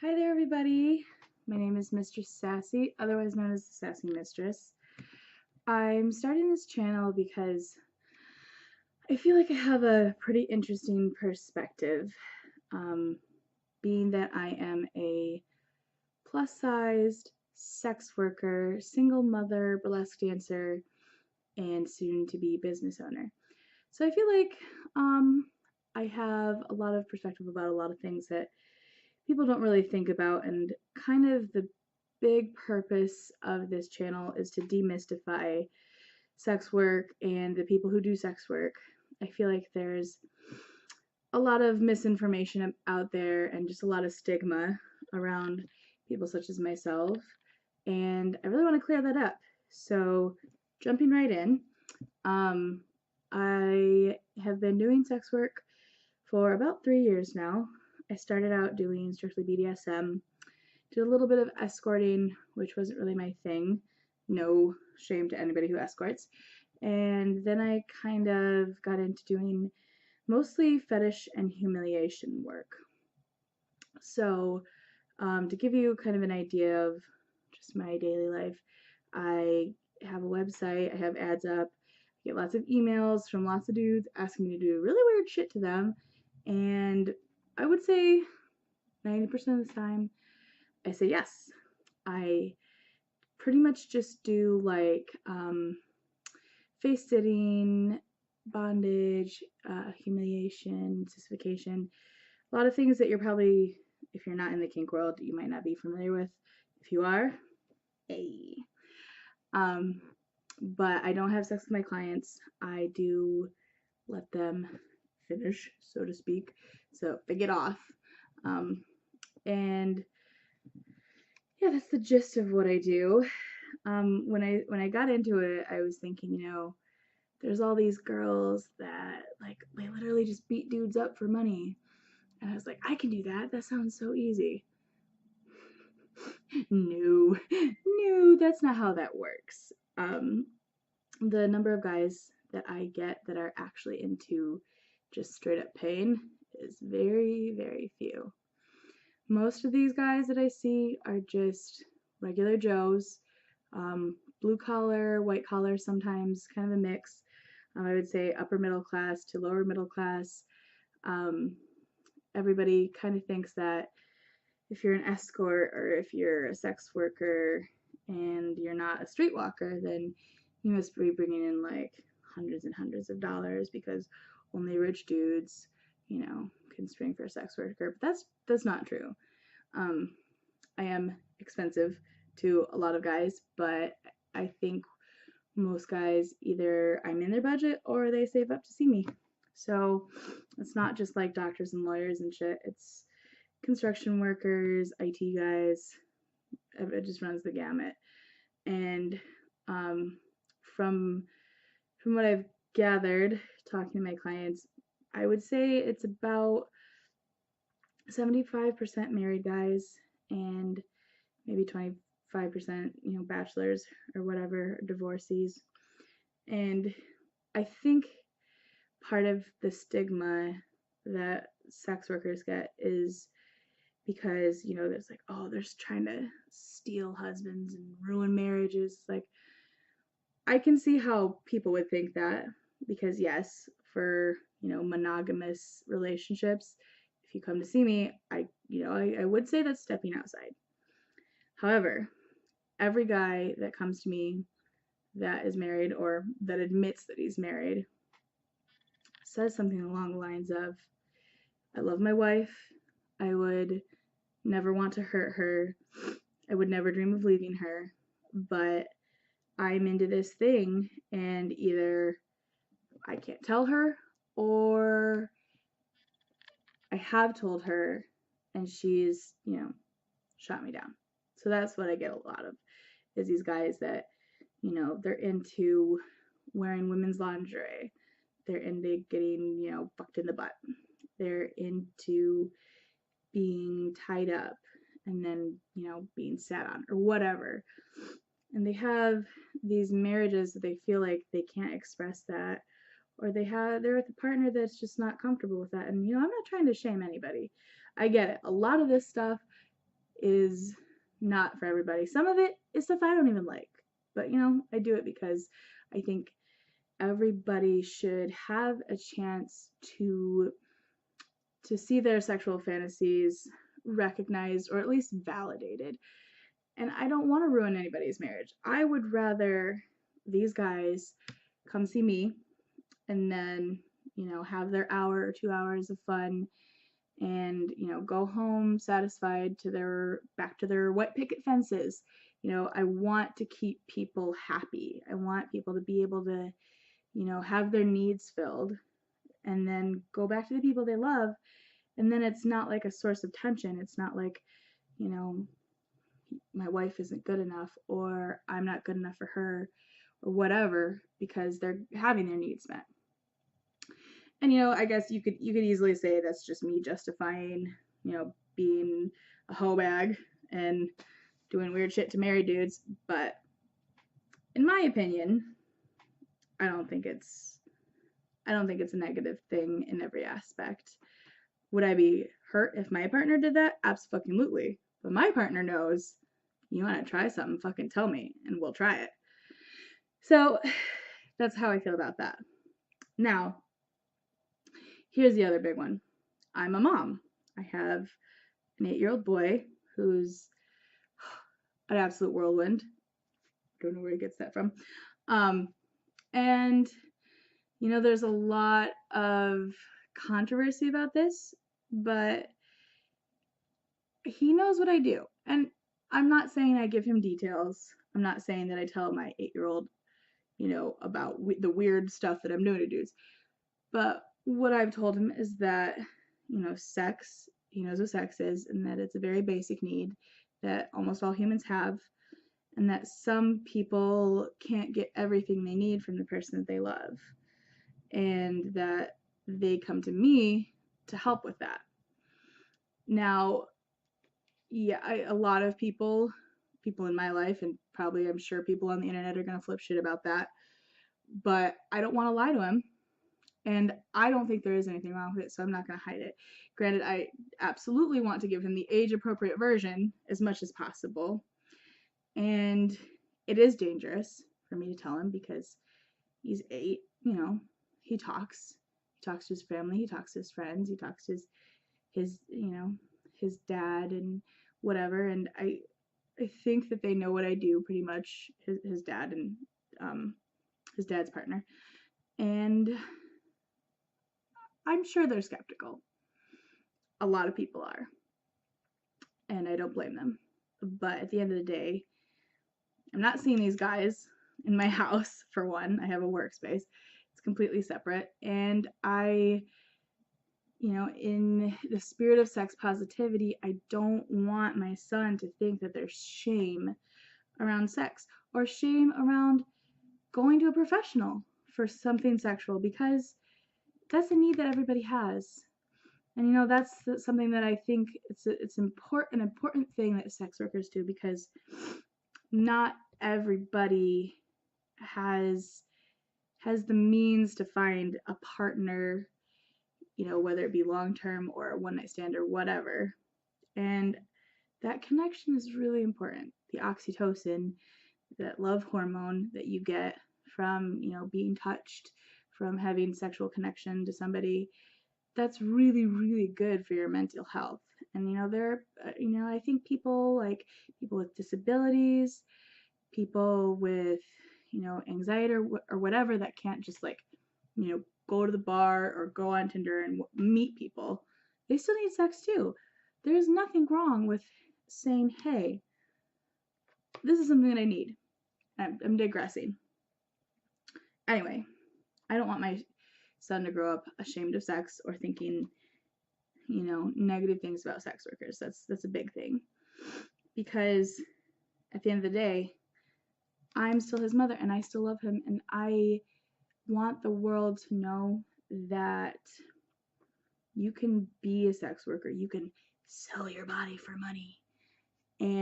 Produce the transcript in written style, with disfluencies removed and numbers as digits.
Hi there, everybody. My name is Mistress Sassy, otherwise known as the Sassy Mistress. I'm starting this channel because I feel like I have a pretty interesting perspective, being that I am a plus-sized sex worker, single mother, burlesque dancer, and soon-to-be business owner. So I feel like I have a lot of perspective about a lot of things that people don't really think about, and kind of the big purpose of this channel is to demystify sex work and the people who do sex work. I feel like there's a lot of misinformation out there and just a lot of stigma around people such as myself, and I really want to clear that up. So, jumping right in, I have been doing sex work for about 3 years now. I started out doing strictly BDSM, did a little bit of escorting, which wasn't really my thing. No shame to anybody who escorts. And then I kind of got into doing mostly fetish and humiliation work. So, to give you kind of an idea of just my daily life, I have a website, I have ads up, I get lots of emails from lots of dudes asking me to do really weird shit to them, and I would say 90% of the time I say yes. I pretty much just do like face sitting, bondage, humiliation, sissification, a lot of things that you're probably, if you're not in the kink world, you might not be familiar with. If you are, hey. Um, but I don't have sex with my clients. I do let them finish, so to speak. So they get off. And yeah, that's the gist of what I do. When I got into it, I was thinking, there's all these girls that like they literally just beat dudes up for money, and I was like, I can do that. That sounds so easy. No, no, that's not how that works. The number of guys that I get that are actually into just straight up pain is very, very few. Most of these guys that I see are just regular Joes, blue collar, white collar, sometimes kind of a mix. I would say upper middle class to lower middle class. Um, Everybody kind of thinks that if you're an escort or if you're a sex worker and you're not a streetwalker, then you must be bringing in like hundreds and hundreds of dollars because only rich dudes, can spring for a sex worker. But that's not true. I am expensive to a lot of guys, but I think most guys either I'm in their budget or they save up to see me. So it's not just like doctors and lawyers and shit. It's construction workers, IT guys. It just runs the gamut. And from what I've gathered talking to my clients, I would say it's about 75% married guys and maybe 25%, bachelors or whatever, divorcees. And I think part of the stigma that sex workers get is because, there's like, oh, they're trying to steal husbands and ruin marriages. Like, I can see how people would think that because, yes, for, monogamous relationships, if you come to see me, I would say that's stepping outside. However, every guy that comes to me that is married or that admits that he's married says something along the lines of, I love my wife. I would never want to hurt her. I would never dream of leaving her. But I'm into this thing, and either I can't tell her or I have told her and she's, shot me down. So that's what I get a lot of is these guys that, they're into wearing women's lingerie. They're into getting, fucked in the butt. They're into being tied up and then, being sat on or whatever. And they have these marriages that they feel like they can't express that, or they're with a partner that's just not comfortable with that. And I'm not trying to shame anybody. I get it. A lot of this stuff is not for everybody. Some of it is stuff I don't even like, but I do it because I think everybody should have a chance to see their sexual fantasies recognized or at least validated. And I don't want to ruin anybody's marriage. I would rather these guys come see me and then, have their hour or 2 hours of fun and, go home satisfied back to their white picket fences. I want to keep people happy. I want people to be able to, have their needs filled and then go back to the people they love. And then it's not like a source of tension. It's not like, my wife isn't good enough or I'm not good enough for her or whatever because they're having their needs met. And I guess you could easily say that's just me justifying, being a hoe bag and doing weird shit to married dudes, but in my opinion, I don't think it's a negative thing in every aspect. Would I be hurt if my partner did that? Absolutely. But my partner knows, you want to try something, fucking tell me and we'll try it. So that's how I feel about that. Now, here's the other big one. I'm a mom. I have an 8-year-old boy who's an absolute whirlwind. Don't know where he gets that from. And there's a lot of controversy about this, but he knows what I do. And I'm not saying I give him details. I'm not saying that I tell my 8-year-old, about the weird stuff that I'm doing to dudes. But what I've told him is that, sex, he knows what sex is, and that it's a very basic need that almost all humans have, and that some people can't get everything they need from the person that they love, and that they come to me to help with that. Now, yeah, a lot of people in my life, and probably I'm sure people on the internet are going to flip shit about that, but I don't want to lie to him. And I don't think there is anything wrong with it, so I'm not going to hide it. Granted, I absolutely want to give him the age-appropriate version as much as possible. And it is dangerous for me to tell him because he's 8, he talks. He talks to his family, he talks to his friends, he talks to his dad and whatever. And I think that they know what I do pretty much, his dad and his dad's partner. And I'm sure they're skeptical. A lot of people are. And I don't blame them. But at the end of the day, I'm not seeing these guys in my house, for one. I have a workspace. It's completely separate. And I, in the spirit of sex positivity, I don't want my son to think that there's shame around sex or shame around going to a professional for something sexual, because that's a need that everybody has. And that's something that I think it's an important thing that sex workers do, because not everybody has the means to find a partner, whether it be long-term or a one-night stand or whatever. And that connection is really important. The oxytocin, that love hormone that you get from, being touched, from having sexual connection to somebody, that's really, really good for your mental health. And, I think people with disabilities, people with, anxiety or whatever, that can't just go to the bar or go on Tinder and meet people, they still need sex too. There's nothing wrong with saying, hey, this is something that I need. I'm digressing. Anyway, I don't want my son to grow up ashamed of sex or thinking, negative things about sex workers. That's a big thing. Because at the end of the day, I'm still his mother and I still love him, and I want the world to know that you can be a sex worker. You can sell your body for money.